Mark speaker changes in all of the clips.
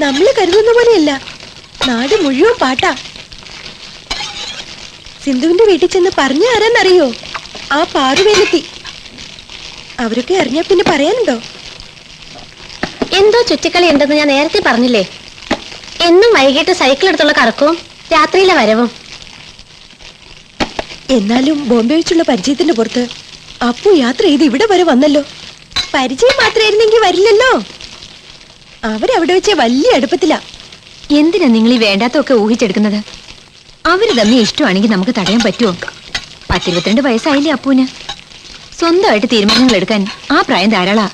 Speaker 1: നമ്മള് കരുതുന്ന പോലെയല്ല. നാട് മുഴുവൻ പാട്ടാ. സിന്ധുവിന്റെ വീട്ടിൽ ചെന്ന് പറഞ്ഞ ആരാന്നറിയോ? ആ പാറുവേലെത്തി. അവരൊക്കെ അറിഞ്ഞാ പിന്നെ പറയാനുണ്ടോ?
Speaker 2: എന്തോ ചുറ്റിക്കളി ഉണ്ടെന്ന് ഞാൻ നേരത്തെ പറഞ്ഞില്ലേ. എന്നും വൈകിട്ട് സൈക്കിൾ എടുത്തുള്ള കറക്കവും രാത്രിയിലെ വരവും.
Speaker 1: എന്നാലും ബോംബെ വെച്ചുള്ള പരിചയത്തിന്റെ പുറത്ത് അപ്പു യാത്ര ചെയ്ത് ഇവിടെ വരെ വന്നല്ലോ. പരിചയം മാത്രമായിരുന്നെങ്കിൽ വരില്ലല്ലോ. അവരവിടെ വെച്ച് വലിയ അടുപ്പത്തിലാ.
Speaker 3: എന്തിനാ നിങ്ങൾ ഈ വേണ്ടാത്തൊക്കെ ഊഹിച്ചെടുക്കുന്നത്? അവര് തന്നെ ഇഷ്ടമാണെങ്കിൽ നമുക്ക് തടയാൻ പറ്റുമോ? 10-22 വയസ്സായില്ലേ അപ്പൂന്. സ്വന്തമായിട്ട് തീരുമാനങ്ങൾ എടുക്കാൻ ആ പ്രായം ധാരാളാ.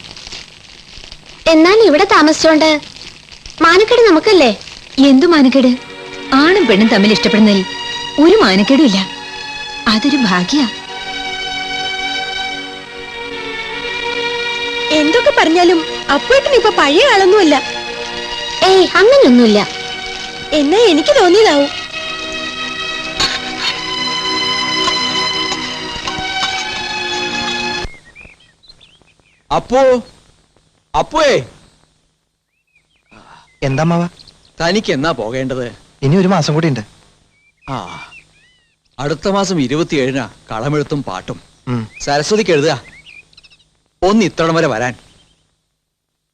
Speaker 2: എന്നാൽ ഇവിടെ താമസിച്ചോണ്ട് മാനക്കേട് നമുക്കല്ലേ?
Speaker 3: എന്തു മാനക്കേട്? ആണും പെണ്ണും തമ്മിൽ ഇഷ്ടപ്പെടുന്നതിൽ ഒരു മാനക്കേടും ഇല്ല. അതൊരു ഭാഗ്യ.
Speaker 1: എന്തൊക്കെ പറഞ്ഞാലും അപ്പുവേട്ടന് ഇപ്പൊ പഴയ ആളൊന്നുമല്ല.
Speaker 2: ഏയ്, അങ്ങനെയൊന്നുമില്ല.
Speaker 1: എന്നാ എനിക്ക് തോന്നിയതാവും.
Speaker 4: അപ്പോ അപ്പുവേ,
Speaker 5: എന്താ മാവ?
Speaker 4: തനിക്ക് എന്നാ പോകേണ്ടത്?
Speaker 5: ഇനി 1 മാസം കൂടി ഉണ്ട്.
Speaker 4: ആ, അടുത്ത മാസം 27-നാ കളമെഴുത്തും പാട്ടും. സരസ്വതിക്ക് എഴുതുക ഒന്ന് ഇത്തവണ വരെ വരാൻ.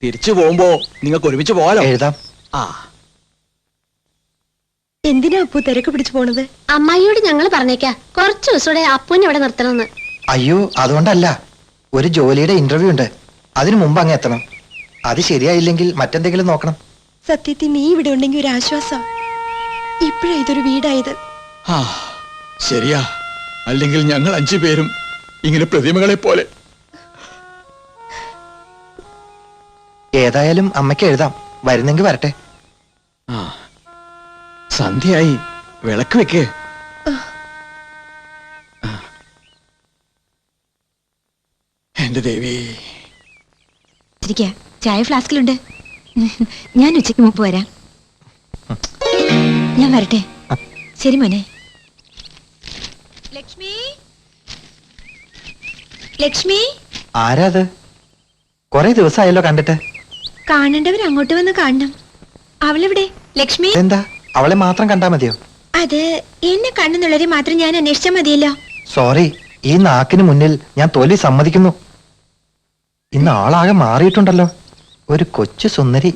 Speaker 4: തിരിച്ചു പോകുമ്പോ നിങ്ങൾക്ക് ഒരുമിച്ച് പോകാലോ.
Speaker 5: എഴുതാം.
Speaker 4: ആ,
Speaker 1: എന്തിനാ അപ്പു തിരക്ക് പിടിച്ചു പോണത്?
Speaker 2: അമ്മായിയോട് ഞങ്ങൾ പറഞ്ഞേക്കാ കുറച്ചു ദിവസൂടെ അപ്പൂനെ ഇവിടെ നിർത്തണമെന്ന്.
Speaker 5: അയ്യോ, അതുകൊണ്ടല്ല. ഒരു ജോലിയുടെ ഇന്റർവ്യൂ ഉണ്ട്. അതിനു മുമ്പ് അങ്ങ് എത്തണം. അത് ശരിയായില്ലെങ്കിൽ മറ്റെന്തെങ്കിലും നോക്കണം.
Speaker 1: സത്യത്തിൽ നീ ഇവിടെ ഉണ്ടെങ്കിൽ ഒരു ആശ്വാസം. ഇപ്പോഴാ ഇതൊരു വീടായത്.
Speaker 4: ആ, ശരിയാ. അല്ലെങ്കിൽ ഞങ്ങൾ 5 പേരും ഇങ്ങനെ പ്രതിമകളെ പോലെ.
Speaker 5: ഏതായാലും അമ്മയ്ക്ക് എഴുതാം. വരുന്നെങ്കിൽ വരട്ടെ.
Speaker 4: ആ, സന്ധ്യയായി. വിളക്ക് വെക്ക്. എന്റെ ദേവി.
Speaker 3: ചായ ഫ്ലാസ്കിലുണ്ട്. ഞാൻ ഉച്ചയ്ക്ക് മുമ്പ് വരാം. ഞാൻ വരട്ടെ. ശരി മോനെ. ലക്ഷ്മി, ലക്ഷ്മി.
Speaker 5: ആരാ അത്? കൊറേ ദിവസമായല്ലോ കണ്ടിട്ട്.
Speaker 3: കാണേണ്ടവർ അങ്ങോട്ട് വന്ന് കാണണം. അവളെവിടെ? ലക്ഷ്മി.
Speaker 5: എന്താ, അവളെ മാത്രം കണ്ടാ മതിയോ?
Speaker 3: അത് എന്നെ കാണുന്നുള്ളവരെ മാത്രം ഞാൻ അന്വേഷിച്ചാൽ മതിയല്ലോ.
Speaker 5: സോറി, ഈ നാക്കിന് മുന്നിൽ ഞാൻ തോൽവി സമ്മതിക്കുന്നു. ഇന്ന് ആളാകെ മാറിയിട്ടുണ്ടല്ലോ. ഒരു കൊച്ചു സുന്ദരി.